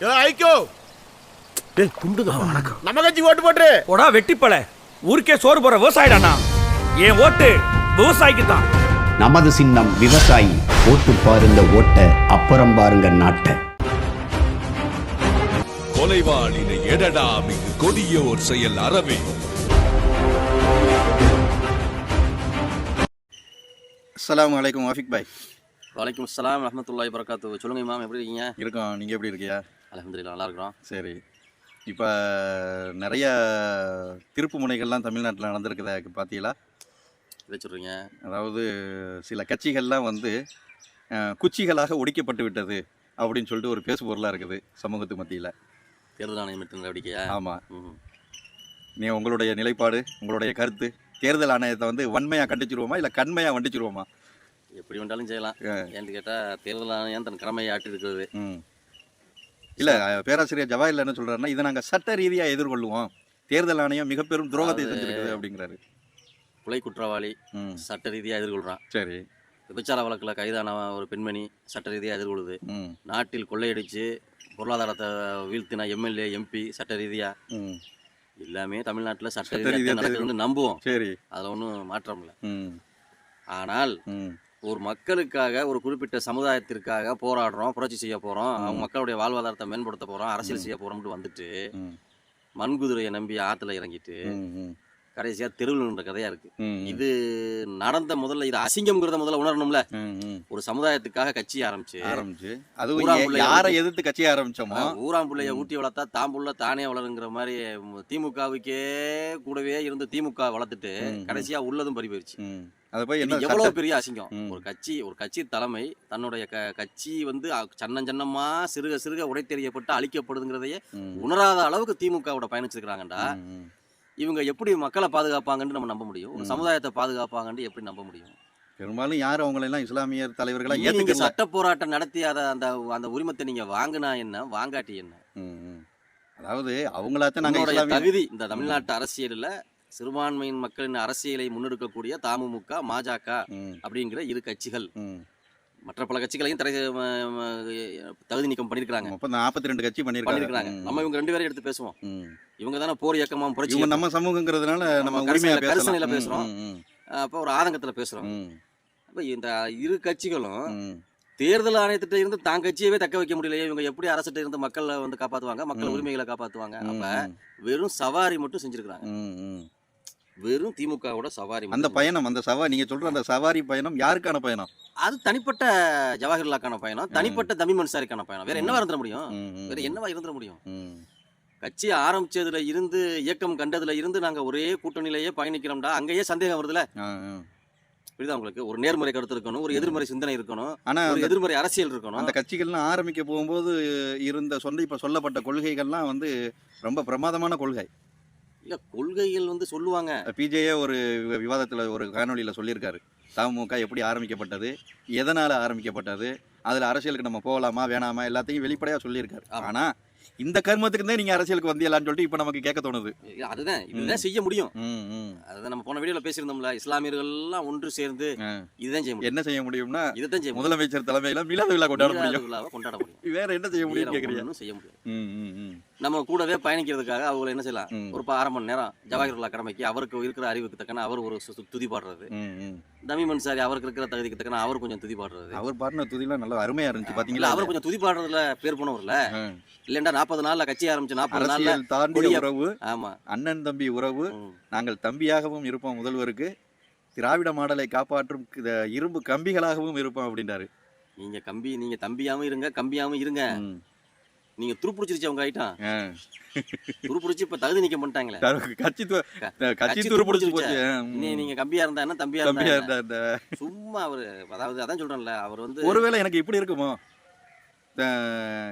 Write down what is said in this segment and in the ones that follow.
ஐக்கோ டேய் கும்பிடுங்க வணக்கம். நம்ம கட்சி ஓட்டு போட்டுரு. போடா வெட்டிப்பல. ஊருக்கே சோறு போற விவசாயிடானா. என் ஓட்டு விவசாயிக்கு தான். நமது சின்னம் விவசாயி. ஓட்டு பாருங்க ஓட்ட, அப்புறம் பாருங்க நாட்டை. கொலைவாளினை எடடா மிகு கொடியோர் செயல் அறவே. அஸ்ஸலாமு அலைக்கும் வாஃபிக் பாய். வலைக்கும் அஸ்ஸலாம் ரஹ்மத்துல்லாஹி வரகாத்து. சொல்லுங்க இமாம், எப்படி இருக்கீங்க? இருக்கோம், நீங்கள் எப்படி இருக்கீங்க? அல்ஹம்துலில்லாஹ் நல்லா இருக்கிறோம். சரி, இப்போ நிறைய திருப்பு முனைகள்லாம் தமிழ்நாட்டில் நடந்திருக்குதா பார்த்தீங்களா? இதை சொல்கிறீங்க. அதாவது சில கட்சிகள்லாம் வந்து குச்சிகளாக ஒடிக்கப்பட்டு விட்டது அப்படின்னு சொல்லிட்டு ஒரு பேசு பொருளாக இருக்குது சமூகத்து மத்தியில். தேர்தல் ஆணையம் எடுத்த நடவடிக்கையா? ஆமாம். நீ உங்களுடைய நிலைப்பாடு, உங்களுடைய கருத்து, தேர்தல் ஆணையத்தை வந்து வன்மையாக கண்டிச்சிருவோமா இல்லை கண்மையாக வண்டிச்சிருவோமா? எப்படி வேண்டாலும் செய்யலாம். ஏன்னு கேட்டால் தேர்தல் ஆணையம் தன் கடமையை ஆட்டி இருக்கிறது. இல்லை, பேராசிரியர் ஜவாஹிர்லால் என்ன சொல்கிறாருன்னா, இதை நாங்கள் சட்ட ரீதியாக எதிர்கொள்ளுவோம், தேர்தல் ஆணையம் மிக பெரும் துரோகத்தை செஞ்சிருக்குது அப்படிங்கிறாரு. கொலை குற்றவாளி சட்ட ரீதியாக எதிர்கொள்கிறான். சரி. விபச்சார வழக்கில் கைதான ஒரு பெண்மணி சட்ட ரீதியாக எதிர்கொள்ளுது. நாட்டில் கொள்ளையடித்து பொருளாதாரத்தை வீழ்த்தின எம்எல்ஏ எம்பி சட்ட ரீதியாக எல்லாமே தமிழ்நாட்டில் சட்ட ரீதியாக நடக்குதுன்னு நம்புவோம். சரி, அதில் ஒன்றும் மாற்றம் இல்லை. ஆனால் ஒரு மக்களுக்காக, ஒரு குறிப்பிட்ட சமுதாயத்திற்காக போராடுறோம், புரட்சி செய்ய போகிறோம், அவங்க மக்களுடைய வாழ்வாதாரத்தை மேம்படுத்த போகிறோம், அரசியல் செய்ய போகிறோம்னு வந்துட்டு மண்குதிரையை நம்பி ஆற்றுல இறங்கிட்டு கடைசியாக தெருவுன்ற கதையாக இருக்குது. இது நடந்த முதல்ல இது அசிங்கம்ங்கிறத முதல்ல உணரணும்ல. ஒரு சமுதாயத்துக்காக கட்சி ஆரம்பிச்சு அதுவும் யாரை எதிர்த்து கட்சி ஆரம்பிச்சோமோ, ஊராம்புள்ளைய ஊட்டி வளர்த்தா தாம்புள்ள தானே வளருங்கிற மாதிரி திமுகவுக்கே கூடவே இருந்து திமுக வளர்த்துட்டு கடைசியாக உள்ளதும் பறி போயிடுச்சு. எவ்வளவு பெரிய அசிங்கம். ஒரு கட்சி தலைமை தன்னுடைய கட்சி வந்து சன்னமா சிறுக சிறுக உடைத்தெறியப்பட்டு அழிக்கப்படுதுங்கிறதையே உணராத அளவுக்கு திமுகவோட பயணிச்சிருக்கிறாங்கடா. இவங்க எப்படி மக்களை பாதுகாப்பாங்கன்னு நம்ம நம்ப முடியும்? ஒரு சமுதாயத்தை பாதுகாப்பாங்கன்னு எப்படி நம்ப முடியும்? பெரும்பாலும் யாரும் அவங்களெல்லாம் இஸ்லாமிய தலைவர்களா நீங்க சட்ட போராட்டம் நடத்தி அந்த உரிமத்தை நீங்க வாங்கினா என்ன, வாங்காட்டி என்ன? அதாவது அவங்களாச்சும் நாங்க தகுதி இந்த தமிழ்நாட்டு அரசியலில் சிறுபான்மையின் மக்களின் அரசியலை முன்னெடுக்கக்கூடிய தமுமுக, மாஜக அப்படிங்கிற இரு கட்சிகள், மற்ற பல கட்சிகளையும் தகுதி நீக்கம் பண்ணிருக்காங்க. 42 கட்சி பண்ணிருக்காங்க. நம்ம இவங்க 2 பேரையும் எடுத்து பேசுவோம். இவங்க தானே போர் இயக்கமா புரட்சி, நம்ம சமூகங்கிறதுனால நம்ம கரிசனையில பேசுறோம். அப்போ ஒரு ஆதங்கத்துல பேசுறோம். அப்ப இந்த இரு கட்சிகளும் தேர்தல் ஆணையத்திட்ட இருந்து தான் கட்சியவே தக்க வைக்க முடியலையே, இவங்க எப்படி அரசிட்ட இருந்து மக்களை வந்து காப்பாத்துவாங்க, மக்கள் உரிமைகளை காப்பாத்துவாங்க? அப்ப வெறும் சவாரி மட்டும் செஞ்சிருக்காங்க. வெறும் திமுகவோட சவாரி. அந்த பயணம், அந்த சவாரி நீங்க சொல்ற அந்த சவாரி பயணம் யாருக்கான பயணம்? அது தனிப்பட்ட ஜவாஹிர்லாக்கான பயணம், தனிப்பட்ட தமிழ் மன்சாரிக்கான பயணம். வேற என்னவா இருந்துட முடியும்? வேற என்னவா இருந்துட முடியும்? கட்சி ஆரம்பிச்சதுல இருந்து, இயக்கம் கண்டதுல இருந்து நாங்க ஒரே கூட்டணியிலேயே பயணிக்கிறோம்டா. அங்கேயே சந்தேகம் வருதுல. புரியுதா உங்களுக்கு? ஒரு நேர்மறை கருத்து இருக்கணும், ஒரு எதிர்மறை சிந்தனை இருக்கணும், ஆனா ஒரு எதிர்மறை அரசியல் இருக்கணும். அந்த கட்சிகள்லாம் ஆரம்பிக்க போகும்போது இருந்த இப்ப சொல்லப்பட்ட கொள்கைகள்லாம் வந்து ரொம்ப பிரமாதமான கொள்கை. இல்ல, கொள்கைகள் வந்து சொல்லுவாங்க. பிஜேயே ஒரு விவாதத்துல ஒரு காணொலியில சொல்லியிருக்காரு, தமுக எப்படி ஆரம்பிக்கப்பட்டது, எதனால ஆரம்பிக்கப்பட்டது, அதுல அரசியலுக்கு நம்ம போகலாமா வேணாமா எல்லாத்தையும் வெளிப்படையா சொல்லியிருக்காரு. ஆனா இந்த கர்மத்துக்கு தான் நீங்க அரசியலுக்கு வந்தியலான்னு சொல்லிட்டு இப்ப நமக்கு கேட்க தோணுது. அதுதான் இதுதான் செய்ய முடியும். அதுதான் நம்ம போன வீடியோல பேசியிருந்தோம்ல, இஸ்லாமியர்கள் எல்லாம் ஒன்று சேர்ந்து இதுதான் செய்ய முடியும். என்ன செய்ய முடியும்னா, இதுதான் செய்ய முதலமைச்சர் தலைமையில மிலாது விழா கொண்டாட முடியும். வேற என்ன செய்ய முடியும் கேக்குறீங்க? செய்ய முடியும். நம்ம கூடவே பயணிக்கிறதுக்காக அவங்க என்ன செய்யலாம், ஒரு 1/2 மணி நேரம் ஜவாஹிர்லால் கடமைக்கு அவருக்கு இருக்கிற அறிவுக்கு தக்கன அவர் ஒரு துதி பாடுறது, தமிழ் மன்சாரி அவருக்கு இருக்கிற தகுதிக்கு தக்கன அவர் கொஞ்சம் துதி பாடுறது. அவர் பாடின துதிலாம் நல்லா அருமையா இருந்துச்சு பாத்தீங்களா? அவர் கொஞ்சம் துதி பாடுறதுல பேர் போனவர்ல. இல்லண்டா 40 நாள்ல கட்சி ஆரம்பிச்சு 40 நாள்ல தாண்டிய உறவு. ஆமா, அண்ணன் தம்பி உறவு. நாங்கள் தம்பியாகவும் இருப்போம் முதல்வருக்கு, திராவிட மாடலை காப்பாற்றும் இரும்பு கம்பிகளாகவும் இருப்போம் அப்படின்றாரு. நீங்க தம்பியாவும் இருங்க, கம்பியாவும் இருங்க. நீங்க துருப்பிடிச்சிருச்சு அவங்க ஆயிட்டான். துருப்பிடிச்சு இப்ப தகுதி நீக்கம் பண்ணிட்டாங்களே, கட்சி துருப்பிடிச்சு போச்சு. நீங்க கம்பியா இருந்தா என்ன, தம்பியா இருந்தா சும்மா அவரு, அதாவது அதான் சொல்றேன்ல, அவர் வந்து ஒருவேளை எனக்கு இப்படி இருக்குமோ,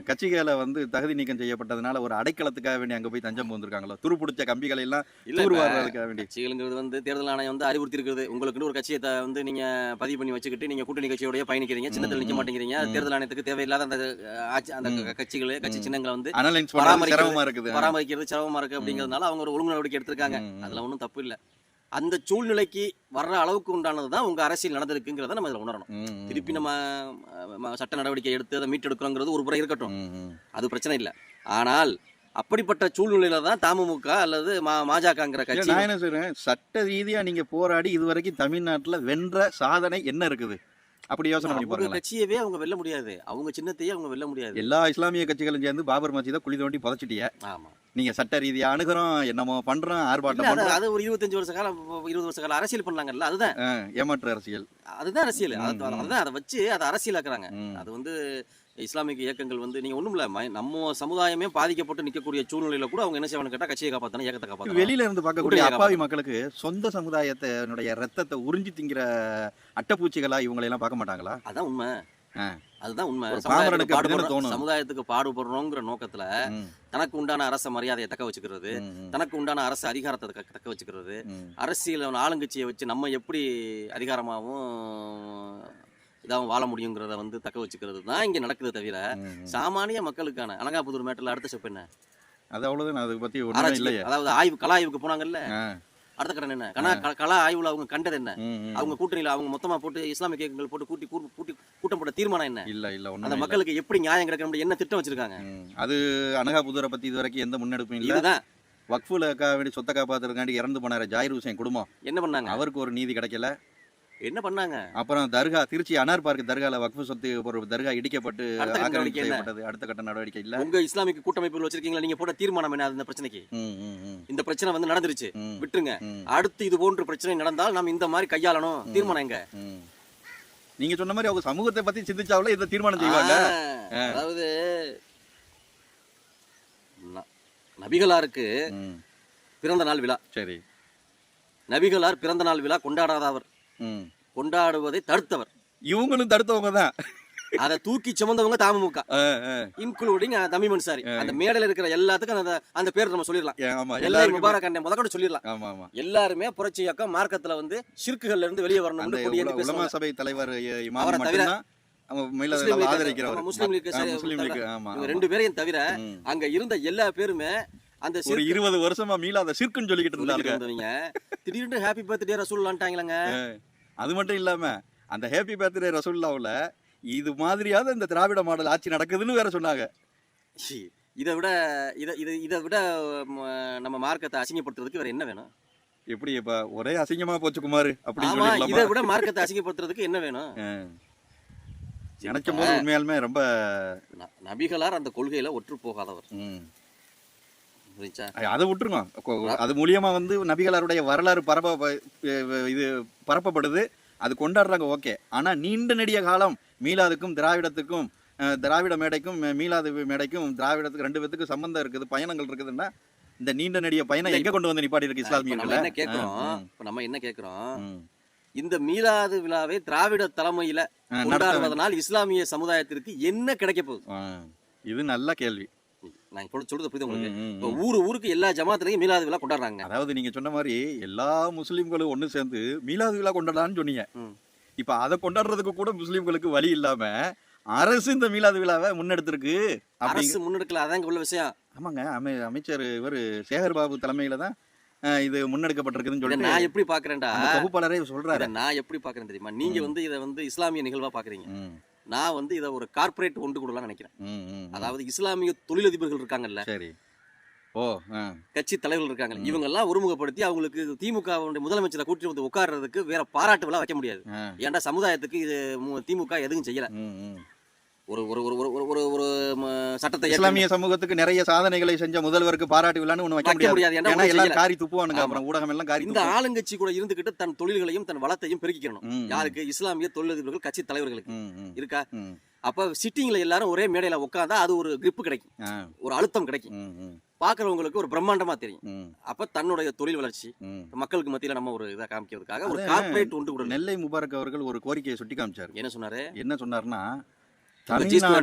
கட்சிகளை வந்து தகுதி நீக்கம் செய்யப்பட்டதுனால ஒரு அடைக்கலத்துக்காக வேண்டி அங்க போய் தஞ்சம் போந்திருக்காங்களோ, துருப்பிடிச்ச கம்பிகளை எல்லாம் தூர்வாரதுக்காக வேண்டி. கட்சிகள்ங்கிறது வந்து தேர்தல் ஆணையம் வந்து அறிவுறுத்தி இருக்குது, உங்களுக்கு ஒரு கட்சியை வந்து நீங்க பதிவு பண்ணி வச்சுக்கிட்டு நீங்க கூட்டணி கட்சியோடய பயணிக்கிறீங்க, சின்னத்தில் நிக்க மாட்டேங்கிறீங்க, தேர்தல் ஆணையத்துக்கு தேவையில்லாத அந்த கட்சிகளை கட்சி சின்னங்களை வந்து பராமரிக்கிறது சிரமமா இருக்கு அப்படிங்கிறதுனால அவங்க ஒரு ஒழுங்கு நடவடிக்கை எடுத்திருக்காங்க. அதுல ஒன்றும் தப்பு இல்லை. அந்த சூழ்நிலைக்கு வர்ற அளவுக்கு உண்டானது தான் உங்க அரசியல் நடந்திருக்குங்கிறத நம்ம இதில் உணரணும். திருப்பி நம்ம சட்ட நடவடிக்கை எடுத்து அதை மீட்டெடுக்கிறோங்கிறது ஒரு புறம் இருக்கட்டும், அது பிரச்சனை இல்லை. ஆனால் அப்படிப்பட்ட சூழ்நிலையில தான் தமுமுக அல்லது மாஜகங்கிற கட்சி. நான் என்ன சொல்றேன், சட்ட ரீதியா நீங்க போராடி இதுவரைக்கும் தமிழ்நாட்டுல வென்ற சாதனை என்ன இருக்குது அப்படி யோசனை பண்ணி பாருங்க. கட்சியவே அவங்க வெல்ல முடியாது, அவங்க சின்னத்தையே அவங்க வெல்ல முடியாது. எல்லா இஸ்லாமிய கட்சிகளும் சேர்ந்து பாபர் மசீதை குழி தோண்டி புதைச்சிட்டிய. ஆமா, நீங்க சட்ட ரீதியா அணுகிறோம், என்னமோ பண்றோம், ஆர்ப்பாட்டம் பண்றோம். அது ஒரு 25 வருஷ காலம் 20 வருஷ காலம் அரசியல் பண்ணாங்கல்ல, அதுதான் ஏமாற்று அரசியல். அதுதான் அரசியல். அதுதான் அதை வச்சு அதை அரசியலாக்குறாங்க. அது வந்து இஸ்லாமிக் இயக்கங்கள் வந்து நீங்க ஒண்ணும் இல்ல, நம்ம சமுதாயமே பாதிக்கப்பட்டு நிக்கக்கூடிய சூழ்நிலையில கூட அவங்க என்ன செய்வாங்க கேட்டா கட்சியை காப்பாத்தணும், இயக்கத்தை காப்பாத்தணும். வெளியில இருந்து பார்க்கக்கூடிய அப்பாவி மக்களுக்கு சொந்த சமுதாயத்தினுடைய ரத்தத்தை உறிஞ்சி திங்கிற அட்டைப்பூச்சிகளா இவங்களை எல்லாம் பார்க்க மாட்டாங்களா? அதான் உண்மை. அதுதான் உண்மை. சமுதாயத்துக்கு பாடுபடுறோங்கிற நோக்கத்துல தனக்கு உண்டான அரச மரியாதையை தக்க வச்சுக்கிறது, தனக்கு உண்டான அரசு அதிகாரத்தை தக்க வச்சுக்கிறது, அரசியல் ஆளுங்கட்சியை வச்சு நம்ம எப்படி அதிகாரமாகவும் இதாகவும் வாழ முடியுங்கிறத வந்து தக்க வச்சுக்கிறது தான் இங்க நடக்குது. தவிர சாமானிய மக்களுக்கான அனகாபுதூர் மேட்டர்ல அடுத்த ஸ்டெப் என்ன? அது அவ்வளவுதான். அதை பத்தி ஒண்ணுமே இல்லையே. அதாவது கலா ஆய்வுக்கு போனாங்கல்ல, அடுத்த கடன் என்ன? கலா ஆய்வுல அவங்க கண்டது என்ன? அவங்க கூட்டணியில அவங்க மொத்தமா போட்டு இஸ்லாமிய இயக்கங்கள் போட்டு கூட்டம் போட்ட தீர்மானம் என்ன? இல்ல அந்த மக்களுக்கு எப்படி நியாயம் கிடைக்க என்ன திட்டம் வச்சிருக்காங்க? அது அனகாபுதூரை பத்தி இது வரைக்கும் எந்த முன்னெடுப்பும் இல்ல. இதுதான் வக்ஃபுல வேண்டி சொத்தை காப்பாத்துறதுக்காண்டி இறந்து போனாரு ஜாயிர் ஹுசைன் குடும்பம். என்ன பண்ணாங்க? அவருக்கு ஒரு நீதி கிடைக்கல. என்ன பண்ணாங்க? அப்புறம் தர்கா, திருச்சி அனார் பார்க் தர்கால வக்ஃபு சொத்து ஒரு தர்கா இடிக்கப்பட்டு அடுத்த கட்ட நடவடிக்கை இல்ல. உங்க இஸ்லாமிக் கூட்டமைப்புகள் வச்சிருக்கீங்களா, நீங்க போட்ட தீர்மானம் என்ன? இந்த பிரச்சனைக்கு இந்த பிரச்சனை வந்து நடந்துருச்சு, விட்டுருங்க. அடுத்து இது போன்ற பிரச்சனை நடந்தால் நாம் இந்த மாதிரி கையாளணும். தீர்மானம் எங்க? நீங்க சொன்ன மாதிரி அவங்க சமூகத்தை பத்தி சிந்திச்சாவில இந்த தீர்மானம் செய்வாங்க. அதாவது நபிகளாருக்கு பிறந்த நாள் விழா. சரி, நபிகளார் பிறந்த நாள் விழா கொண்டாடாதவர், கொண்டாடுவதை தடுத்தவர். இவங்களும் தடுத்தவங்க தான். அதை தூக்கி சுமந்தவங்க தமுமுக, இன்க்ளூடிங் தமிழ் மன்சாரி. அந்த மேடையில் இருக்கிற எல்லாத்துக்கும் அந்த பேர் நம்ம சொல்லிடலாம். எல்லாரும் முபாரக் அண்ணே முதற்கொண்டு சொல்லிடலாம். எல்லாருமே புரட்சி இயக்கம் மார்க்கத்துல வந்து ஷிர்க்குகள்ல இருந்து வெளியே வரணும். உலமா சபை தலைவர் முஸ்லிம் லீக் ரெண்டு பேரையும் தவிர அங்க இருந்த எல்லா பேருமே அந்த 20 வருஷமா மீளாத ஷிர்க்குன்னு சொல்லிக்கிட்டு இருந்தாங்க. திடீர்னு ஹாப்பி பர்த்டே ரசூலுல்லான்ட்டாங்களங்க. அது மட்டும் இல்லாம அந்த ஹாப்பி பர்த்டே ரசூலுல்லாவுல இது மாதிரியாவது இந்த திராவிட மாடல் ஆட்சி நடக்குதுன்னு வேற சொன்னாங்க. இதை விட நம்ம மார்க்கத்தை அசிங்கப்படுத்துறதுக்கு வேற என்ன வேணும்? எப்படி இப்ப ஒரே அசிங்கமா போச்சு குமார் அப்படி? இதை விட மார்க்கத்தை அசிங்கப்படுத்துறதுக்கு என்ன வேணும்? நினைக்கும் போது உண்மையாலுமே ரொம்ப நபிகளார் அந்த கொள்கையில ஒற்று போகாதவர். அதை விட்டுருங்க. அது மூலியமா வந்து நபிகளாருடைய வரலாறு பரப்பப்படுது, அது கொண்டாடுறாங்க. ஓகே, ஆனா நீண்ட நெடிய காலம் மீலாதுக்கும் திராவிடத்துக்கும், திராவிட மேடைக்கும் மீலாது மேடைக்கும் திராவிடத்துக்கு ரெண்டு பேத்துக்கும் சம்பந்தம் இருக்குது, பயணங்கள் இருக்குதுன்னா இந்த நீண்ட நெடிய பயணம் எங்க கொண்டு வந்து நிப்பாட்டி இருக்கு இஸ்லாமியர்கள்? என்ன கேட்கிறோம் நம்ம என்ன கேட்கிறோம்? இந்த மீலாது விழாவை திராவிட தலைமையில கொண்டாடுவதனால் இஸ்லாமிய சமுதாயத்திற்கு என்ன கிடைக்க போகுது? இது நல்ல கேள்வி. நான் சொல்றது புரியுது உங்களுக்கு? ஊருக்கு எல்லா ஜமாத்துலயும் மீலாது விழா கொண்டாடுறாங்க. அதாவது நீங்க சொன்ன மாதிரி எல்லா முஸ்லீம்களும் ஒண்ணு சேர்ந்து மீலாது விழா கொண்டாடலாம்னு சொன்னீங்க. இப்ப அதை கொண்டாடுறதுக்கு கூட முஸ்லீம்களுக்கு வழி இல்லாம அரசு இந்த மீலாது விழாவை முன்னெடுத்திருக்கு. அரசு முன்னெடுக்கல, அதான் உள்ள விஷயம். ஆமாங்க, அமைச்சர் இவர் சேகர் பாபு தலைமையில தான் இது முன்னெடுக்கப்பட்டிருக்குன்னு சொல்லி நான் எப்படி பாக்குறேன்டா, தொகுப்பாளரே சொல்றாரு. நான் எப்படி பாக்குறேன் தெரியுமா? நீங்க வந்து இதை வந்து இஸ்லாமிய நிகழ்வா பாக்குறீங்க, நான் வந்து இதை ஒரு கார்பரேட் ஒன்று கூடலாம் நினைக்கிறேன். அதாவது இஸ்லாமிய தொழிலதிபர்கள் இருக்காங்கல்ல, சரி, கட்சி தலைவர்கள் இருக்காங்க, இவங்க எல்லாம் ஒருமுகப்படுத்தி அவங்களுக்கு திமுக முதலமைச்சரை கூட்டி வந்து உட்கார்றதுக்கு வேற பாராட்டு விழா வைக்க முடியாது. ஏன்டா சமுதாயத்துக்கு இது திமுக எதுவும் செய்யல. ஒரு ஒரு ஒரு ஒரு ஒரு சட்டத்தை இஸ்லாமிய சமூகத்துக்கு நிறைய சாதனைகளை செஞ்ச முதல்வருக்கு பாராட்டு விழான்னு ஒண்ணு வைக்க முடியாது. ஏன்னா எல்லாம் காரி துப்புவானுங்க, அப்புறம் ஊடகம் எல்லாம் காரி. இந்த ஆளுங்கட்சி கூட இருந்துகிட்டு தன் தொழில்களையும் தன் வளத்தையும் பெருக்கிக்கணும். யாருக்கு? இஸ்லாமிய தொழிலதிபர்கள் கட்சி தலைவர்களுக்கு இருக்கா? அப்ப சிட்டிங்ல எல்லாரும் ஒரே மேடையில உட்கார்ந்தா அது ஒரு கிரிப் கிடைக்கும், ஒரு அழுத்தம் கிடைக்கும், பாக்குறவங்களுக்கு ஒரு பிரம்மாண்டமா தெரியும். அப்ப தன்னுடைய தொழில் வளர்ச்சி மக்களுக்கு மத்தியில நம்ம ஒரு இதை காமிக்கிறதுக்காக ஒரு கார்பரேட் ஒன்று கூட. நெல்லை முபாரக் அவர்கள் ஒரு கோரிக்கையை சுட்டி காமிச்சாரு. என்ன சொன்னாருன்னா,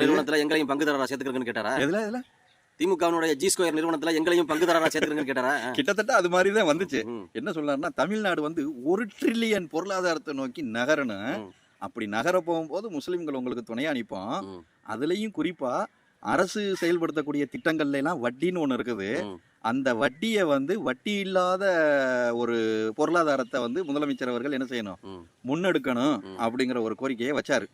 நிறுவனத்துல எங்களையும் பங்குதாரரா சேர்த்துக்கிறேன்னு கேட்டாரா? திமுகவினுடைய ஜி ஸ்கொயர் நிறுவனத்துல எங்களையும் பங்குதாரரா சேர்த்துக்கிறேன்னு கேட்டாரா? கிட்டத்தட்ட அது மாதிரிதான் வந்துச்சு. என்ன சொன்னாருன்னா, தமிழ்நாடு வந்து 1 ட்ரில்லியன் பொருளாதாரத்தை நோக்கி நகரணும், அப்படி நகர போகும்போது முஸ்லிம்கள் உங்களுக்கு துணையா அனுப்போம், அதுலயும் குறிப்பா அரசு செயல்படுத்தக்கூடிய திட்டங்கள்ல எல்லாம் வட்டின்னு ஒண்ணு இருக்குது, அந்த வட்டியை வந்து வட்டி இல்லாத ஒரு பொருளாதாரத்தை வந்து முதலமைச்சர் அவர்கள் என்ன செய்யணும், முன்னெடுக்கணும் அப்படிங்கிற ஒரு கோரிக்கையை வச்சாரு.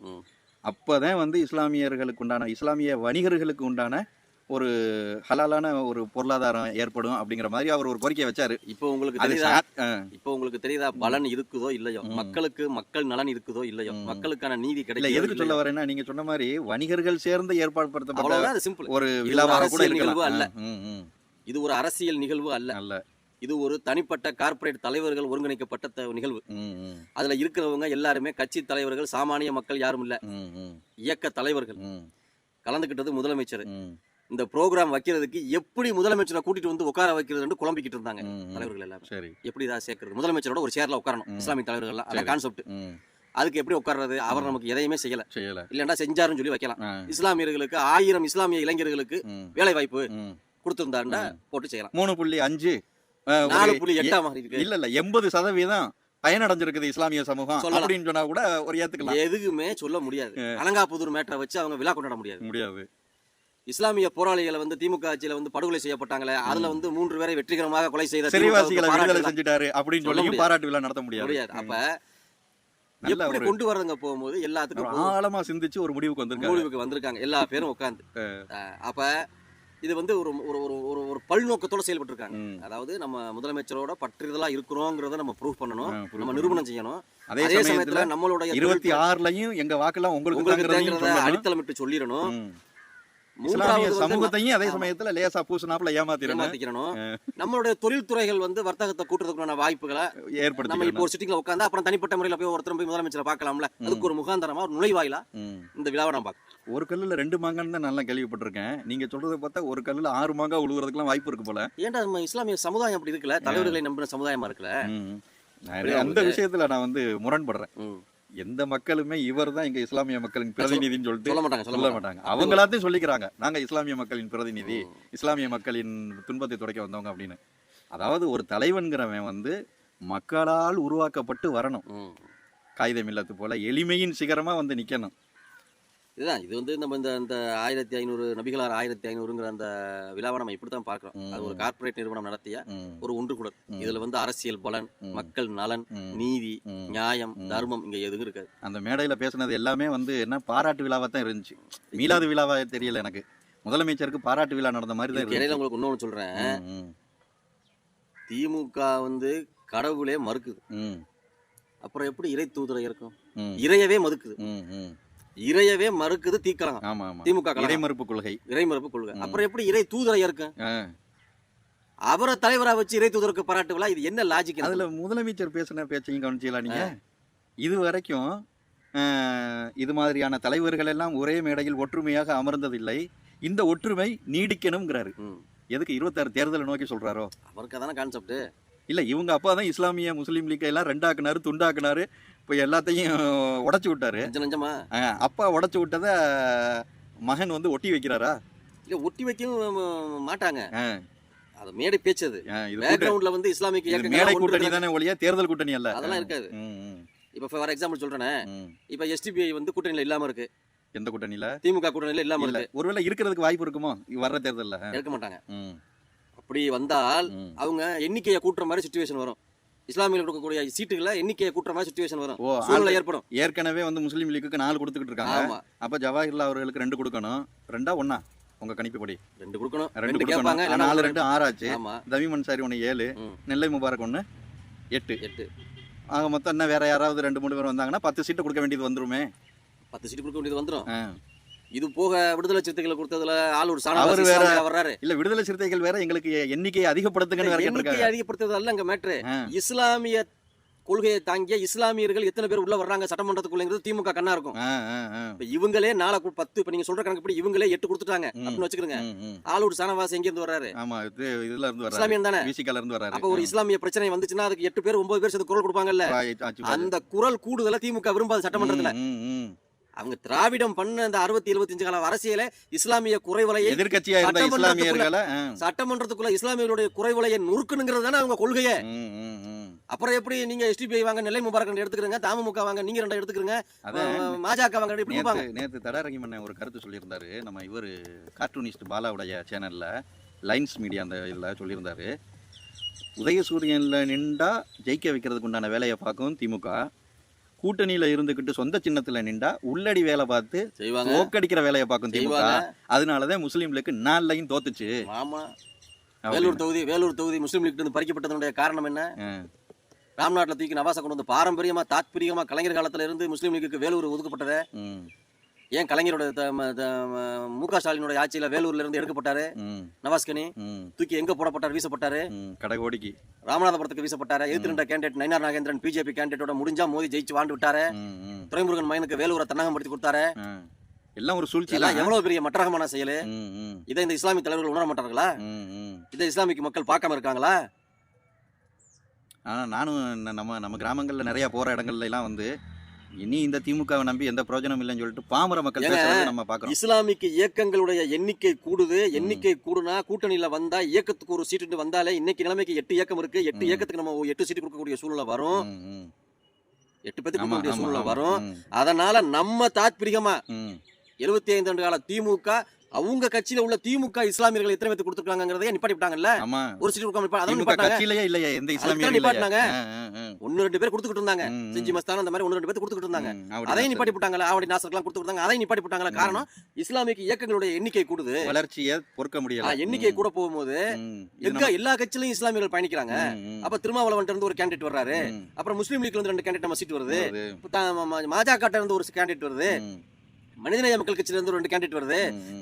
அப்போதான் வந்து இஸ்லாமியர்களுக்கு உண்டான, இஸ்லாமிய வணிகர்களுக்கு உண்டான ஒரு ஹலாலான ஒரு பொருளாதாரம் ஏற்படும் அப்படிங்கிற மாதிரி அவர் ஒரு கோரிக்கையை வச்சாரு. இப்போ உங்களுக்கு தெரியுதா பலன் இருக்குதோ இல்லையோ, மக்கள் நலன் இருக்குதோ இல்லையோ, மக்களுக்கான நீதி கிடைக்கல. எதுக்கு சொல்ல வரேன்னா, நீங்க சொன்ன மாதிரி வணிகர்கள் சேர்ந்து ஏற்பாடு படுத்தப்பட்ட ஒரு இது விழாவாக கூட நிகழ்வு அல்ல. இருக்கலாம். இது ஒரு அரசியல் நிகழ்வு அல்ல. இது ஒரு தனிப்பட்ட கார்ப்பரேட் தலைவர்கள் ஒருங்கிணைக்கப்பட்ட நிகழ்வு. அதுல இருக்கிறவங்க எல்லாருமே கட்சி தலைவர்கள், சாமானிய மக்கள் யாரும் இல்ல, இயக்க தலைவர்கள். கலந்துகிட்டது முதலமைச்சர். இந்த ப்ரோக்ராம் வைக்கிறதுக்கு எப்படி முதலமைச்சரை கூட்டிட்டு வந்து உட்கார வைக்கிறது குழம்பிக்கிட்டு இருந்தாங்க தலைவர்கள் எல்லாரும். எப்படி இதாக சேர்க்கறது, முதலமைச்சரோட ஒரு சேர்ல உட்காரணும் இஸ்லாமிய தலைவர்கள் எல்லாம், அந்த கான்செப்ட். அதுக்கு எப்படி உட்கார்றது, அவர் நமக்கு எதையுமே செய்யல, இல்லைன்னா செஞ்சாருன்னு சொல்லி வைக்கலாம். இஸ்லாமியர்களுக்கு 1000 இஸ்லாமிய இளைஞர்களுக்கு வேலை வாய்ப்பு கொடுத்திருந்தாருன்னா போட்டு செய்யலாம். 3.5 4.8 மாதிரி இருக்கு. இல்ல 80% பயனடைஞ்சிருக்குது இஸ்லாமிய சமூகம் அப்படின்னு சொன்னா கூட ஒரு ஏத்துக்கலாம். எதுவுமே சொல்ல முடியாது. அலங்காபுதூர் மேட்டரை வச்சு அவங்க விழா கொண்டாட முடியாது. இஸ்லாமிய போராளிகளை வந்து திமுக ஆட்சியில வந்து படுகொலை செய்யப்பட்டாங்களே, அதுல வந்து 3 பேரை வெற்றிகரமாக கொலை செய்த சிறைவாசிகளை விடுதலை செஞ்சுட்டாரு அப்படின்னு சொல்லி பாராட்டு விழா நடத்த முடியாது. அப்ப எப்படி கொண்டு வரதுங்க போகும்போது எல்லாத்துக்கும் ஆழமா சிந்திச்சு ஒரு முடிவுக்கு வந்திருக்காங்க எல்லா பேரும் உட்கார்ந்து. அப்ப இது வந்து ஒரு ஒரு ஒரு பல்நோக்கத்தோட செயல்பட்டு இருக்காங்க. அதாவது நம்ம முதலமைச்சரோட பற்றுதலா இருக்கிறோங்கிறத நம்ம ப்ரூவ் பண்ணணும், நம்ம நிரூபணம் செய்யணும். அதே சமயத்துல நம்மளுடைய 26லயும் எங்க வாக்கெல்லாம் உங்களுக்கு அடித்தளமிட்டு சொல்லிடணும். இஸ்லாமிய சமூகத்தையும் அதே சமயத்துல லேசா பூசினாப்புல ஏமாத்திரணும். நம்மளுடைய தொழில்துறைகள் வந்து வர்த்தகத்தை கூட்டுறதுக்கான வாய்ப்புகளை ஏற்படுத்தி நம்ம இப்போ ஒரு சிட்டிங்ல உட்காந்து அப்புறம் தனிப்பட்ட முறையில போய் ஒருத்தர் போய் முதலமைச்சரை பார்க்கலாம்ல, அதுக்கு ஒரு முகாந்தரமா ஒரு நுழைவாயிலா இந்த விழாவை நான் பார்க்க. ஒரு கல்லுல 2 மாங்கான்னு தான் நல்லா கேள்விப்பட்டிருக்கேன். நீங்க சொல்றதை பார்த்தா ஒரு கல்லுல 6 மாங்காய் உழுவுறதுக்குலாம் வாய்ப்பு இருக்கு போல. ஏன்டா நம்ம இஸ்லாமிய சமுதாயம் அப்படி இருக்குல்ல, தலைவர்களை நம்பின சமுதாயமா இருக்குல்ல. அந்த விஷயத்துல நான் வந்து முரண்படுறேன். எந்த மக்களுமே இவர் தான் எங்க இஸ்லாமிய மக்களின் பிரதிநிதின்னு சொல்லிட்டு சொல்ல மாட்டாங்க. அவங்களாத்தையும் சொல்லிக்கிறாங்க, நாங்க இஸ்லாமிய மக்களின் பிரதிநிதி, இஸ்லாமிய மக்களின் துன்பத்தை துடைக்க வந்தவங்க அப்படின்னு. அதாவது ஒரு தலைவன்கிறவன் வந்து மக்களால் உருவாக்கப்பட்டு வரணும். காகித மில்லத்து போல எளிமையின் சிகரமா வந்து நிக்கணும். இதுதான் இது வந்து நம்ம இந்த 1500 நபிகளார் 1500ங்கிற அந்த விழாவை நம்ம இப்படித்தான் பார்க்கிறோம். அது ஒரு கார்ப்பரேட் நிறுவனம் நடத்திய ஒரு ஒன்றுகூடல். இதுல வந்து அரசியல் பலன், மக்கள் நலன், நீதி, நியாயம், தர்மம் இங்க எதுவும் இருக்காது. அந்த மேடையில பேசுனது எல்லாமே வந்து என்ன பாராட்டு விழாவா தான் இருந்துச்சு. மீளாது விழாவா தெரியல எனக்கு. முதலமைச்சருக்கு பாராட்டு விழா நடந்த மாதிரி தான். இடையில உங்களுக்கு இன்னொன்னு சொல்றேன், திமுக வந்து கடவுளே மறுக்குது, அப்புறம் எப்படி இறை தூதரை இருக்கும்? இறையவே மறுக்குது, இறையவே மறுக்குது திமுக இறைமறுப்பு கொள்கை. அப்புறம் எப்படி இறை தூதரை இருக்கும்? அவரை தலைவரா வச்சு இறை தூதருக்கு பாராட்டு விழா, இது என்ன லாஜிக்? அதுல முதலமைச்சர் பேசின பேச்சையும் கவனிச்சீங்களா நீங்க? இது வரைக்கும் இது மாதிரியான தலைவர்கள் எல்லாம் ஒரே மேடையில் ஒற்றுமையாக அமர்ந்ததில்லை, இந்த ஒற்றுமை நீடிக்கணும்ங்கிறாரு. எதுக்கு 26 தேர்தலை நோக்கி சொல்றாரோ? அவருக்கு அதான கான்செப்ட். இல்ல இவங்க அப்பா தான் இஸ்லாமிய முஸ்லீம் லீக் எல்லாம் ரெண்டாக்குனாரு, துண்டாக்குனாரு, இப்போ எல்லாத்தையும் உடைச்சு விட்டாரு. அப்பா உடைச்சு விட்டத மகன் வந்து ஒட்டி வைக்கிறாரா? இல்ல ஒட்டி வைக்கவும் மாட்டாங்க. அது மேடை பேச்சு. அது பேக்ரவுண்ட்ல வந்து இஸ்லாமிக் இயக்கம் மேடை கூட்டணி தானே ஒழிய தேர்தல் கூட்டணி அல்ல. அதெல்லாம் இருக்காது. இப்போ ஃபார் எக்ஸாம்பிள் சொல்றேனே, இப்போ எஸ்டிபிஐ வந்து கூட்டணியில இல்லாம இருக்கு. எந்த கூட்டணியில? திமுக கூட்டணியில இல்லாம இருக்கு. ஒருவேளை இருக்கிறதுக்கு வாய்ப்பு இருக்குமோ வர்ற தேர்தல்ல? இருக்க மாட்டாங்க. அப்படி வந்தால் அவங்க எண்ணிக்கையை கூட்டுற மாதிரி சிச்சுவேஷன் வரும். இஸ்லாமியில் இருக்கக்கூடிய சீட்டுகளை எண்ணிக்கையை கூட்டுற மாதிரி சிச்சுவேஷன் வரும், சூழ்நிலை ஏற்படும். ஏற்கனவே வந்து முஸ்லீம் லீக்குக்கு 4 கொடுத்துக்கிட்டு இருக்காங்க. அப்ப ஜவாஹிர்லால் அவர்களுக்கு 2 கொடுக்கணும். 2 1 உங்க கணிப்புப்படி 2 கொடுக்கணும். 2 கேட்பாங்க. 4 2 6 ஆச்சு. தமீம் அன்சாரி 1 7, நெல்லை முபாரக் 1 8. ஆக மொத்தம் என்ன வேற யாராவது 2-3 பேர் வந்தாங்கன்னா 10 சீட்டு கொடுக்க வேண்டியது வந்துருமே. 10 சீட்டு கொடுக்க வேண்டியது வந்துரும். இது போக விடுதலை சிறுத்தைகளை கொடுத்ததுல ஆளூர் சாணவர் வேற வர்றாரு. இல்ல விடுதலை சிறுத்தைகள் வேற எங்களுக்கு எண்ணிக்கையை அதிகப்படுத்துங்கன்னு வேற கேட்டிருக்காங்க. எண்ணிக்கையை அதிகப்படுத்துறது அல்ல அங்க மேட்ரு. இஸ்லாமிய கொள்கையை தாங்கிய இஸ்லாமியர்கள் எத்தனை பேர் உள்ள வர்றாங்க சட்டமன்றத்துக்குள்ளங்கிறது திமுக கண்ணா இருக்கும். இவங்களே 4 10 இப்ப நீங்க சொல்ற கணக்குப்படி இவங்களே 8 கொடுத்துட்டாங்க அப்படின்னு வச்சுக்கிறங்க. ஆளூர் சாணவாஸ் எங்க இருந்து வர்றாரு? ஆமா இதுல இருந்து வர்றாரு, இஸ்லாமியன் தானே, விசிகல இருந்து வர்றாரு. அப்ப ஒரு இஸ்லாமிய பிரச்சனை வந்துச்சுன்னா அதுக்கு 8 பேர் 9 பேர் சேர்ந்து குரல் கொடுப்பாங்கல்ல. அந்த குரல் கூடுதல திமுக விரும்பாது சட்டமன்றத்துல. அவங்க திராவிடம் பண்ண அந்த 60-75 கால அரசியல இஸ்லாமிய குறைவலையை எதிர்க்கட்சியா இருந்த இஸ்லாமியர்களை சட்டமன்றத்துக்குள்ள இஸ்லாமியர்களுடைய குறைவலையை நுறுக்கணுங்கிறது தானே அவங்க கொள்கையே. அப்புறம் எப்படி நீங்க எஸ்டிபிஐ வாங்க, நெல்லை முபாரக் எடுத்துக்கிறீங்க, தமுக வாங்க, நீங்க 2 எடுத்துக்கிறீங்க, பாஜக வாங்க, எப்படி இருப்பாங்க? நேத்து தடாரங்கி மன்ன ஒரு கருத்து சொல்லியிருந்தாரு. நம்ம இவர் கார்ட்டூனிஸ்ட் பாலாவுடைய சேனல்ல லைன்ஸ் மீடியா அந்த இதில் சொல்லியிருந்தாரு. உதயசூரியனில் நின்றா ஜெயிக்க வைக்கிறதுக்கு உண்டான வேலையை பார்க்கும் திமுக, கூட்டணியில் இருந்துக்கிட்டு சொந்த சின்னத்தில் நின்றா உள்ளடி வேலை பார்த்து செய்வாங்க, தோக்கடிக்கிற வேலையை பார்க்கும் திமுக. அதனாலதான் முஸ்லீம்களுக்கு 4 லைன் தோத்துச்சு. ஆமா. வேலூர் தொகுதி முஸ்லீம் லீக் இருந்து பறிக்கப்பட்டதனுடைய காரணம் என்ன? ராம்நாட்டில் தூக்கி நவாசா கொண்டு வந்து பாரம்பரியமா தாத்பரியமா கலைஞர் காலத்துல இருந்து முஸ்லீம் லீக்கு வேலூர் ஒதுக்கப்பட்டது. ஏன் கலைஞரோட மு.க. ஸ்டாலினோட ஆட்சியில வேலூர்ல இருந்து எடுக்கப்பட்டாரு நவாஸ்கனி? தூக்கி எங்க போடப்பட்டாரு? வீசப்பட்டாரு கடகோடிக்கு, ராமநாதபுரத்துக்கு வீசப்பட்டாரு. எதிர்த்து நின்ற கேண்டிடேட் நயினார் நாகேந்திரன் பிஜேபி கேண்டிடேட்டோட முடிஞ்சா மோதி ஜெயிச்சு வாழ்ந்து விட்டாரு. துரைமுருகன் மகனுக்கு வேலூரை தன்னகப்படுத்தி கொடுத்தாரு. எல்லாம் ஒரு சூழ்ச்சி. எவ்வளவு பெரிய மட்டரகமான செயல். இதை இந்த இஸ்லாமிய தலைவர்கள் உணர மாட்டார்களா? இதை இஸ்லாமிக் மக்கள் பார்க்காம இருக்காங்களா? ஆனா நானும் நம்ம கிராமங்கள்ல நிறைய போற இடங்கள்ல எல்லாம் வந்து இனி இந்த திமுகவை நம்பி எந்த பிரயோஜனம் இல்லைன்னு சொல்லிட்டு பாமர மக்கள் நம்ம பார்க்கிறோம். இஸ்லாமிக் இயக்கங்களுடைய எண்ணிக்கை கூடுது. எண்ணிக்கை கூடுனா கூட்டணியில வந்தா இயக்கத்துக்கு ஒரு சீட்டு வந்தாலே இன்னைக்கு நிலைமைக்கு 8 இயக்கம் இருக்கு. 8 இயக்கத்துக்கு நம்ம 8 சீட்டு கொடுக்கக்கூடிய சூழ்நிலை வரும். 8 பேருக்கு கொடுக்கக்கூடிய சூழ்நிலை வரும். அதனால நம்ம தாத்பரியமா 75 ஆண்டு கால திமுக அவங்க கட்சியில உள்ள திமுக இஸ்லாமியர்கள் எத்தனை பேருக்கு கொடுத்துருக்காங்கிறதையே நிப்பாட்டி விட்டாங்கல்ல. ஒரு சீட்டு கொடுக்காம கட்சியிலேயே இல்லையே எந்த இஸ்லாமியர்கள் நிப்பாட்டினாங்க. 1-2 பேர் கொடுத்துக்கிட்டு இருந்தாங்க. செஞ்சி மஸ்தான் அந்த மாதிரி 1-2 பேர் கொடுத்துக்கிட்டு இருந்தாங்க. அதையும் நிப்பாட்டி விட்டாங்கல்ல. ஆவடி நாசர்லாம் கொடுத்துக்கிட்டாங்க. அதையும் நிப்பாட்டி விட்டாங்கல்ல. காரணம் இஸ்லாமிக் இயக்கங்களுடைய எண்ணிக்கை கூடுது. வளர்ச்சியை பொறுக்க முடியல. எண்ணிக்கை கூட போகும்போது எங்க எல்லா கட்சியிலும் இஸ்லாமியர்கள் பயணிக்கிறாங்க. அப்ப திருமாவளவன் இருந்து ஒரு கேண்டிடேட் வர்றாரு. அப்புறம் முஸ்லீம் லீக்ல இருந்து 2 கேண்டிடேட் நம்ம சீட் வருது. மஜக இருந்து ஒரு கேண்டிடேட் வருது. மனிதநேய மக்கள் கட்சியில இருந்து 2 கேண்டிடேட் வருது.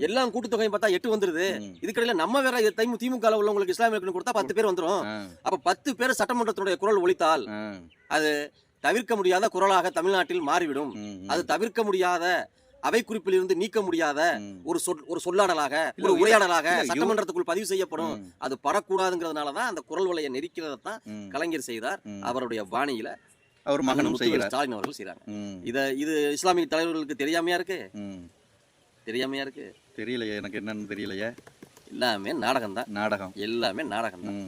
எல்லாம் கூட்டுத்தொகையும் பார்த்தா 8 வந்துருது. இதுக்கடையில நம்ம வேற திமுக உள்ளவங்களுக்கு இஸ்லாமியர்களுக்கு கொடுத்தா 10 பேர் வந்துரும். அப்ப 10 பேர் சட்டமன்றத்தினுடைய குரல் ஒலித்தால் அது தவிர்க்க முடியாத குரலாக தமிழ்நாட்டில் மாறிவிடும். அது தவிர்க்க முடியாத அவை குறிப்பில் இருந்து நீக்க முடியாத ஒரு சொல்லாடலாக ஒரு உரையாடலாக சட்டமன்றத்துக்குள் பதிவு செய்யப்படும். அது படக்கூடாதுங்கிறதுனாலதான் அந்த குரல் வலையை நெரிக்கிறதான் கலைஞர் செய்தார். அவருடைய பாணியில அவர் மகனும் செய்கிறார். ஸ்டாலின் அவர்கள் செய்றாங்க. இது இஸ்லாமிய தலைவர்களுக்கு தெரியாமையா இருக்கு? தெரியலையே, எனக்கு என்னன்னு தெரியலையே. எல்லாமே நாடகம் தான். நாடகம் எல்லாமே நாடகம் தான்.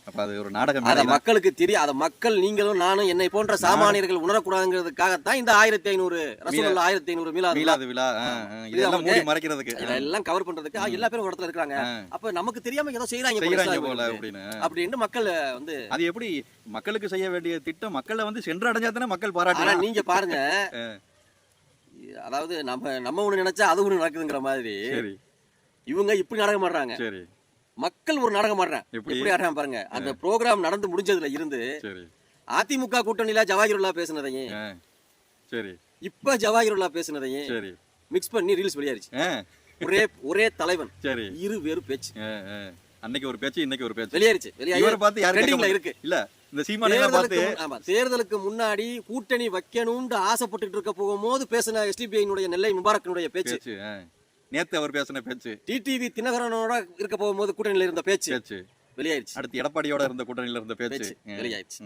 அப்ப அது ஒரு நாடகம். அத மக்களுக்கு தெரியும். அத மக்கள் நீங்களும் நானும் என்னை போன்ற சாமானியர்கள் உணரக்கூடாதுங்கிறதுக்காகத்தான் இந்த 1500 ரசூலுல்லாஹ் 1500 மீலாது விழா இதெல்லாம் மூடி மறைக்கிறதுக்கு, இதெல்லாம் கவர் பண்றதுக்கு எல்லா பேரும் ஒரு இடத்துல இருக்காங்க. அப்ப நமக்கு தெரியாம ஏதோ செய்றாங்க போல அப்படின்னு மக்கள் வந்து அது எப்படி மக்களுக்கு செய்ய வேண்டிய திட்டம் மக்களை வந்து சென்றடைஞ்சா தானே மக்கள் பாராட்டுறாங்க. நீங்க பாருங்க, அதாவது நம்ம ஒண்ணு நினைச்சா அது ஒண்ணு நடக்குதுங்கிற மாதிரி இவங்க இப்படி நாடகம் ஆடுறாங்க. மக்கள் ஒரு நாடகம் ஆடுறாங்க. எப்படி ஆடுறாங்க பாருங்க. அந்த ப்ரோக்ராம் நடந்து முடிஞ்சதுல இருந்து அதிமுக கூட்டணியில ஜவாஹிருல்லா பேசினதையும் இப்ப ஜவாஹிருல்லா பேசினதையும் மிக்ஸ் பண்ணி ரீல்ஸ் வெளியாயிருச்சு. ஒரே தலைவன் இரு வேறு பேச்சு. அன்னைக்கு ஒரு பேச்சு, இன்னைக்கு ஒரு பேச்சு வெளியாயிருச்சு. இருக்கு இல்ல இந்த சீமானை பார்த்து. தேர்தலுக்கு முன்னாடி கூட்டணி வைக்கணும்னு ஆசைப்பட்டு இருக்க போகும்போது பேசின எஸ்டிபிஐனுடைய நெல்லை முபாரக்கினுடைய பேச்சு, நேத்து அவர் பேசின பேச்சு, டிடிவி தினகரனோட இருக்க போகும்போது கூட்டணியில இருந்த பேச்சு வெளியாயிருச்சு. அடுத்து எடப்பாடியோட இருந்த கூட்டணியில இருந்த பேச்சு வெளியாயிருச்சு.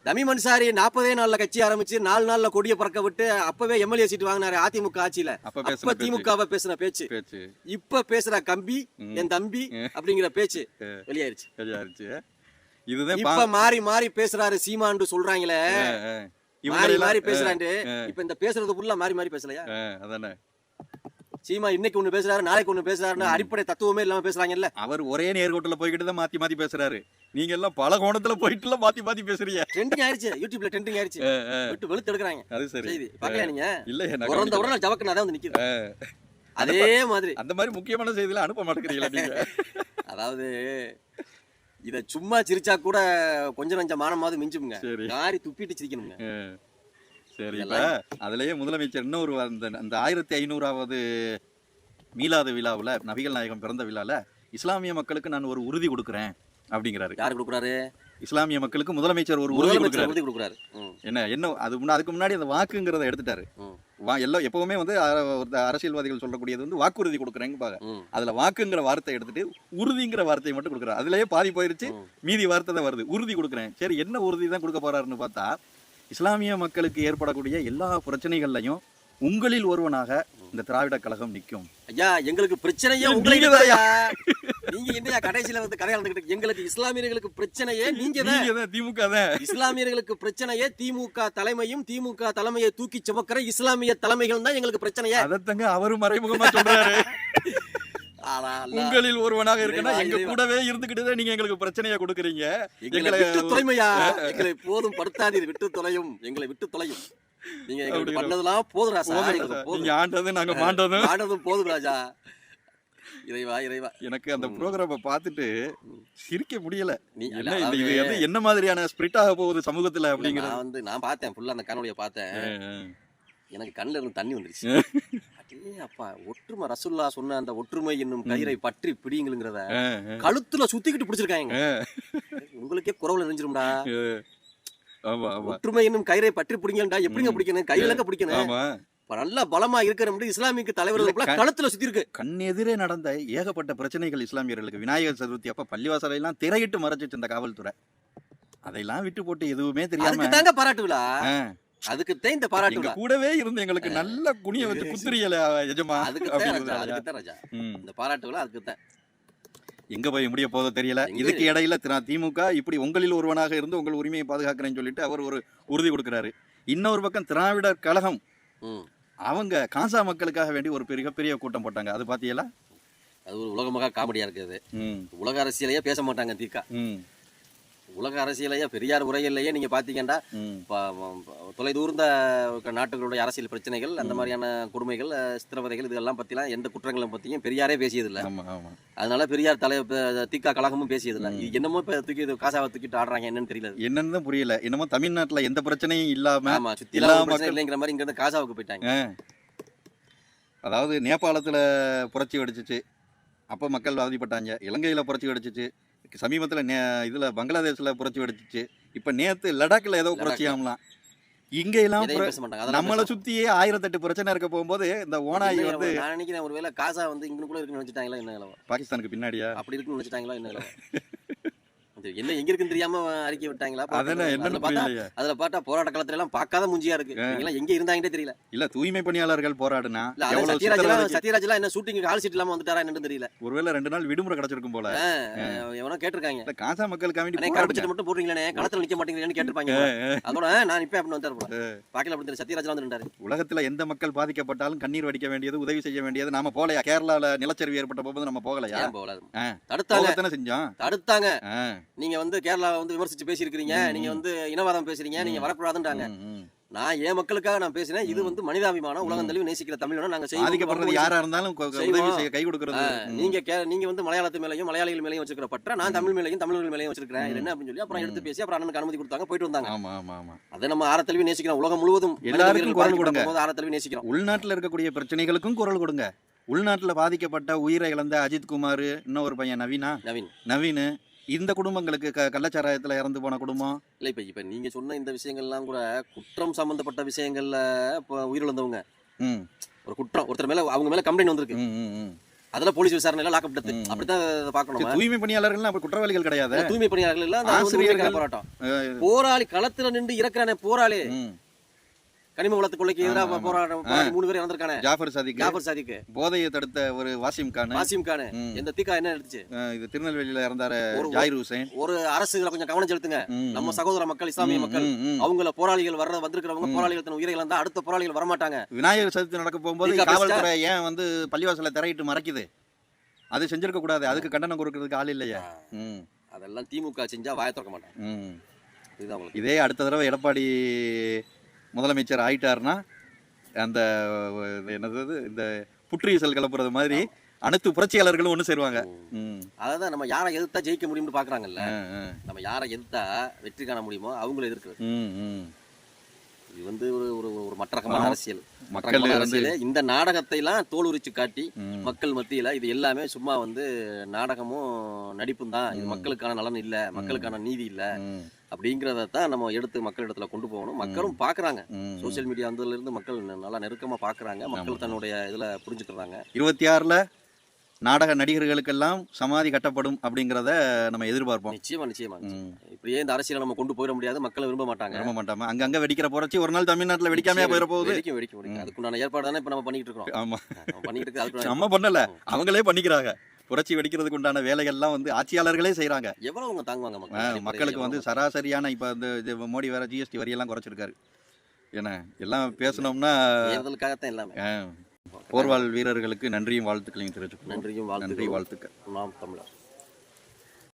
தமிழ் அன்சாரி 40 நாள்ல கட்சி ஆரம்பிச்சு 4 நாள்ல கொடியை பறக்க விட்டு அப்பவே எம்எல்ஏ சீட் வாங்கினாரு அதிமுக ஆட்சியில. அப்ப திமுகவை பேசின பேச்சு இப்ப பேசுற கம்பி என் தம்பி அப்படிங்கிற பேச்சு வெளியாயிருச்சு. இதுதான் இப்ப மாறி பேசுறாரு சீமான்னு சொல்றாங்களே. மாறி பேசுறாண்டு. இப்ப இந்த பேசுறது ஃபுல்லா மாறி பேசலையா? அதானே சீமா இன்னைக்கு ஒண்ணு பேசுறாரு, நாளைக்கு ஒண்ணு பேசுறாருன்னு அடிப்படை தத்துவமே இல்லாம பேசுறாங்கல்ல. அவர் ஒரே நேர்கோட்டுல போய்கிட்டு தான் மாத்தி பேசுறாரு. நீங்க எல்லாம் பல கோணத்துல போயிட்டு மாத்தி பேசுறீங்க. ட்ரெண்டிங் ஆயிருச்சு, யூடியூப்ல ட்ரெண்டிங் ஆயிருச்சு. விட்டு வெளுத்து எடுக்கறாங்க. அது சரி. பாக்கலையா நீங்க? இல்ல உடனே உடனே ஜவக்கனா தான் வந்து நிக்குது. அதே மாதிரி அந்த மாதிரி முக்கியமான செய்திகளை அனுப்ப மாட்டேங்கிறீங்களா நீங்க? அதாவது இத சும்மா சிரிச்சா கூட கொஞ்சம் நஞ்ச மானமாவது மிஞ்சுமுங்க. காரி துப்பிட்டு சிரிக்கணுங்க. சரி, அதுலயே முதலமைச்சர் இன்னொரு அந்த 1500வது மீலாது விழாவுல, நபிகள் நாயகம் பிறந்த விழால இஸ்லாமிய மக்களுக்கு நான் ஒரு உறுதி கொடுக்குறேன் அப்படிங்கிறாரு. யாரு கொடுக்குறாரு? இஸ்லாமிய மக்களுக்கு முதலமைச்சர் ஒரு உறுதி கொடுக்குறாரு. என்ன அதுக்கு முன்னாடி அந்த வாக்குங்கிறத எடுத்துட்டாரு. எல்லாம் எப்பவுமே வந்து அரசியல்வாதிகள் சொல்லக்கூடியது வந்து வாக்குறுதி கொடுக்குறேங்க. அதுல வாக்குங்கிற வார்த்தை எடுத்துட்டு உறுதிங்கிற வார்த்தையை மட்டும் கொடுக்குறாரு. அதுலயே பாதி போயிருச்சு, மீதி வார்த்தை தான் வருது. உறுதி கொடுக்குறேன். சரி, என்ன உறுதி தான் கொடுக்க போறாருன்னு பார்த்தா, இஸ்லாமிய மக்களுக்கு ஏற்படக்கூடிய எல்லா பிரச்சனைகள்லையும் உங்களில் ஒருவனாக இந்த திராவிட கழகம் நிற்கும். ஐயா, எங்களுக்கு பிரச்சனையே உங்களுக்கு. நீங்க என்னையா கடைசியில வந்து கதை நடந்துக்கிட்டு? எங்களுக்கு இஸ்லாமியர்களுக்கு பிரச்சனையே நீங்க தான், திமுக தான். இஸ்லாமியர்களுக்கு பிரச்சனையே திமுக தலைமையும் திமுக தலைமையை தூக்கி சுமக்கிற இஸ்லாமிய தலைமைகள் தான் எங்களுக்கு பிரச்சனையே. அதத்தங்க அவரும் மறைமுகமா சொல்றாரு. உங்களில் ஒருவனாக இருக்குன்னா இறைவா, எங்க இறைவா. கூடவே இருந்துகிட்டு நீங்க எங்களுக்கு பிரச்சனையா கொடுக்குறீங்க. எங்களை விட்டு தொலைமையா, எங்களை போதும் படுத்தாதீர், விட்டு தொலையும், எங்களை விட்டு தொலையும். நீங்க எங்களுக்கு பண்ணதெல்லாம் போதும் ராசா, எங்களுக்கு போதும். நீங்க ஆண்டது நாங்க மாண்டதும். ஆண்டதும் போதும் ராஜா. இறைவா இறைவா. எனக்கு அந்த ப்ரோக்ராம பார்த்துட்டு சிரிக்க முடியல. நீ என்ன இது வந்து என்ன மாதிரியான ஸ்பிரிட் ஆக போகுது சமூகத்துல அப்படிங்கிறது. நான் பார்த்தேன், ஃபுல்லா அந்த காணொலியை பார்த்தேன். எனக்கு கண்ணுல இருந்து தண்ணி வந்துருச்சு. அடே அப்பா, ஒற்றுமை ரசூல்லா சொன்ன அந்த ஒற்றுமை என்னும் கயிறை பற்றி பிடிங்கிறத கழுத்துல சுத்திக்கிட்டு பிடிச்சிருக்காங்க. உங்களுக்கே குறவுல நினைஞ்சிரும்டா. ஒற்றுமை என்னும் கயிறை பற்றி பிடிங்கடா. எப்படிங்க பிடிக்கணும்? கையிலங்க பிடிக்கணும். நல்ல பலமா இருக்கிற இஸ்லாமிக்கு தலைவர்கள் கழுத்துல சுத்தி இருக்கு. கண்ணெதிரே நடந்த ஏகப்பட்ட பிரச்சனைகள் இஸ்லாமியர்களுக்கு. விநாயகர் சதுர்த்தி அப்ப பள்ளிவாசலை எல்லாம் திரையிட்டு மறைச்சிட்டு இந்த காவல்துறை அதெல்லாம் விட்டு போட்டு எதுவுமே தெரியாம தாங்க பாராட்டு விழா. அதுக்கு தான் இந்த பாராட்டு விழா. கூடவே இருந்து எங்களுக்கு நல்ல குனிய வச்சு குத்துறியல எஜமா. அதுக்கு தான் ராஜா இந்த பாராட்டு விழா. அதுக்கு தான் எங்க போய் முடிய போதோ தெரியல. இதுக்கு இடையில திமுக இப்படி உங்களில் ஒருவனாக இருந்து உங்கள் உரிமையை பாதுகாக்கிறேன்னு சொல்லிட்டு அவர் ஒரு உறுதி கொடுக்கிறாரு. இன்னொரு பக்கம் திராவிடர் கழகம் அவங்க காசா மக்களுக்காக வேண்டி ஒரு பெரிய கூட்டம் போட்டாங்க. அது பாத்தீங்களா? அது ஒரு உலகமாக காமெடியா இருக்குது. உலக அரசியலையே பேச மாட்டாங்க திக. உலக அரசியலையே பெரியார் உரையிலேயே நீங்க பாத்தீங்கன்னா தொலைதூர்ந்த நாட்டுகளுடைய அரசியல் பிரச்சனைகள், அந்த மாதிரியான கொடுமைகள், சித்திரவதைகள், இதெல்லாம் பத்திலாம் எந்த குற்றங்களும் பத்தியும் பெரியாரே பேசியதில்லை. அதனால பெரியார் திக கழகமும் பேசியதில்லை. இது என்னமோ தூக்கி காசாவை தூக்கிட்டு ஆடுறாங்க. என்னன்னு தெரியல, என்னன்னு புரியல. என்னமோ தமிழ்நாட்டுல எந்த பிரச்சனையும் இல்லாம சுத்தி இல்லைங்கிற மாதிரி இங்க இருந்து காசாவுக்கு போயிட்டாங்க. அதாவது நேபாளத்துல புரட்சி வெடிச்சிச்சு, அப்ப மக்கள் அவதிப்பட்டாங்க. இலங்கையில புரட்சி வெடிச்சிச்சு, சமீபத்துல இதுல பங்களாதேஷ்ல புரட்சி வெடிச்சிச்சு, இப்ப நேத்து லடாக்ல ஏதோ புரட்சி ஆகலாம். இங்க எல்லாம் நம்மளை சுத்தியே 1008 பிரச்சனை இருக்க போகும்போது இந்த ஓனாய் வந்து நான் நினைக்கிறேன் ஒருவேளை காசா வந்து இங்க கூட இருக்குன்னு நினைச்சிட்டாங்களா என்ன? பாகிஸ்தானுக்கு பின்னாடியா அப்படி இருக்குன்னு நினைச்சிட்டாங்களா என்ன? என்ன எங்க இருக்குன்னு தெரியாம அறிக்கை விட்டாங்களா? அதுல பார்த்தா போராட்ட காலத்துல எல்லாம் பார்க்காத மூஞ்சியா இருக்கு. எங்க இருந்தாங்கன்னே தெரியல. இல்ல தூய்மை பணியாளர்கள் போராடுனா சத்யராஜ் எல்லாம் என்ன ஷூட்டிங் ஆல் சீட் இல்லாம வந்துட்டாரா என்னன்னு தெரியல. ஒருவேளை 2 நாள் விடுமுறை கிடைச்சிருக்கும் போல. எவனோ கேட்டிருக்காங்க, காசா மக்களுக்கு மட்டும் போடுறீங்களே, களத்துல நிக்க மாட்டீங்கன்னு கேட்டிருப்பாங்க. அதோட நான் இப்ப அப்படின்னு வந்தாரு பாக்கல. அப்படி சத்யராஜ் வந்துட்டாரு. உலகத்துல எந்த மக்கள் பாதிக்கப்பட்டாலும் கண்ணீர் வடிக்க வேண்டியது, உதவி செய்ய வேண்டியது நாம போலையா? கேரளால நிலச்சரிவு ஏற்பட்ட போது நம்ம போகலையா? தடுத்தாங்க, செஞ்சோம். தடுத்தாங்க. நீங்க வந்து கேரளாவை வந்து விமர்சிச்சு பேசியிருக்கீங்க, நீங்க வந்து இனவாதம் பேசுறீங்க, நீங்க வரக்கூடாதுன்றாங்க. நான் என் மக்களுக்காக நான் பேசினேன். இது வந்து மனிதாபிமானம், உலகம் தழுவி நேசிக்கிற தமிழ் நாங்க செய்யப்படுறது யாரா இருந்தாலும் உதவி செய்ய கை கொடுக்கறது. நீங்க வந்து மலையாளத்து மேலையும் மலையாளிகள் மேலையும் வச்சிருக்கிற பற்ற நான் தமிழ் மேலையும் தமிழர்கள் மேலையும் வச்சிருக்கேன். என்ன அப்படின்னு சொல்லி அப்புறம் எடுத்து பேசி அப்புறம் அண்ணனுக்கு அனுமதி கொடுத்தாங்க, போயிட்டு வந்தாங்க. ஆமா ஆமா ஆமா. அதை நம்ம ஆரத்தழுவி நேசிக்கிறோம். உலகம் முழுவதும் எல்லாருக்கும் குரல் கொடுங்க. ஆரத்தழுவி நேசிக்கிறோம். உள்நாட்டுல இருக்கக்கூடிய பிரச்சனைகளுக்கும் குரல் கொடுங்க. உள்நாட்டுல பாதிக்கப்பட்ட உயிரை இழந்த அஜித் குமார், இன்னொரு பையன் நவீன், இந்த குடும்பங்களுக்கு கள்ளச்சாராயத்துல இறந்து போன குடும்பம் இல்ல. இப்ப நீங்க சொன்ன இந்த விஷயங்கள்லாம் கூட குற்றம் சம்பந்தப்பட்ட விஷயங்கள்ல உயிரிழந்தவங்க ஒரு குற்றம் ஒருத்தர் மேல அவங்க மேல கம்ப்ளைண்ட் வந்திருக்கு. அதுல போலீஸ் விசாரணை லாக்அப் டெத் அப்படித்தான் பார்க்கணும். தூய்மை பணியாளர்கள் அப்ப குற்றவாளிகள் கிடையாது. தூய்மை பணியாளர்கள் எல்லாம் ஆசிரியர்கள் போராட்டம். போராளி களத்துல நின்று இறக்குறானே போராளி, கனிம வளத்து கொள்ளைக்கு எதிராக போராட்டம் 3 பேர் இறந்திருக்கானே. ஜாஃபர் சாதிக், போதையை தடுத்த ஒரு வாசிம் கான். இந்த தீக்கா என்ன எடுத்துச்சு? இது திருநெல்வேலியில இறந்தாரு ஜாயிர் ஹுசைன். ஒரு அரசு இதுல கொஞ்சம் கவனம் செலுத்துங்க. நம்ம சகோதர மக்கள், இஸ்லாமிய மக்கள், அவங்கள போராளிகள் வந்திருக்கிறவங்க போராளிகள் தன் உயிரை இழந்தா அடுத்த போராளிகள் வரமாட்டாங்க. விநாயகர் சதுர்த்தி நடக்க போகும்போது காவல்துறை ஏன் வந்து பள்ளிவாசல திரையிட்டு மறைக்குது? அது செஞ்சிருக்க கூடாது. அதுக்கு கண்டனம் கொடுக்கறதுக்கு ஆள் இல்லையா? அதெல்லாம் திமுக செஞ்சா வாய திறக்க மாட்டாங்க. இதே அடுத்த தடவை எடப்பாடி முதலமைச்சர் ஆயிட்டாருன்னா அந்த என்னது இந்த புற்றீசல் கிளப்புறது மாதிரி அனைத்து புரட்சியாளர்களும் ஒண்ணு சேருவாங்க. அதான் நம்ம யாரை எதிர்த்தா ஜெயிக்க முடியும்னு பாக்குறாங்கல்ல. நம்ம யாரை எதிர்த்தா வெற்றி காண முடியுமோ அவங்கள எதிர்க்கிறது. இது வந்து ஒரு மற்றகமான அரசியல். இந்த நாடகத்தை எல்லாம் தோல் உரிச்சு காட்டி மக்கள் மத்தியில இது எல்லாமே சும்மா வந்து நாடகமும் நடிப்பும் தான். இது மக்களுக்கான நலன் இல்ல, மக்களுக்கான நீதி இல்ல அப்படிங்கறதான் நம்ம எடுத்து மக்கள் இடத்துல கொண்டு போகணும். மக்களும் பாக்குறாங்க. சோசியல் மீடியா வந்ததுல இருந்து மக்கள் நல்லா நெருக்கமா பாக்குறாங்க. மக்கள் தன்னுடைய இதுல புரிஞ்சுக்கிறாங்க. 26ல நாடக நடிகர்களுக்கெல்லாம் சமாதி கட்டப்படும் அப்படிங்கறத நம்ம எதிர்பார்ப்போம். நிச்சயமா. இப்படியே இந்த அரசியலை நம்ம கொண்டு போயிட முடியாது. மக்கள் விரும்ப மாட்டாங்க. அங்கங்க வெடிக்கிற புரட்சி ஒரு நாள் தமிழ்நாட்டுல வெடிக்காம போயிட போகுது. வெடிக்கும். அதுக்குண்டான ஏற்பாடு தானே இப்ப நம்ம பண்ணிட்டு இருக்கோம். ஆமா, நம்ம பண்ணல, அவங்களே பண்ணிக்கிறாங்க. புரட்சி வெடிக்கிறதுக்கு உண்டான வேலைகள்லாம் வந்து ஆட்சியாளர்களே செய்யறாங்க. எவ்வளவு தாங்குவாங்க மக்களுக்கு வந்து சராசரியான இப்ப இந்த மோடி வேற ஜிஎஸ்டி வரியெல்லாம் குறைச்சிருக்காரு. ஏன்னா எல்லாம் பேசணும்னா எல்லாமே போர்வால் வீரர்களுக்கு நன்றியும் வாழ்த்துக்களையும் தெரிவிச்சுக்கொள்கிறோம். நன்றியும் நன்றி, வாழ்த்துக்கள். வாழ்த்துக்கள். நாம் தமிழர்.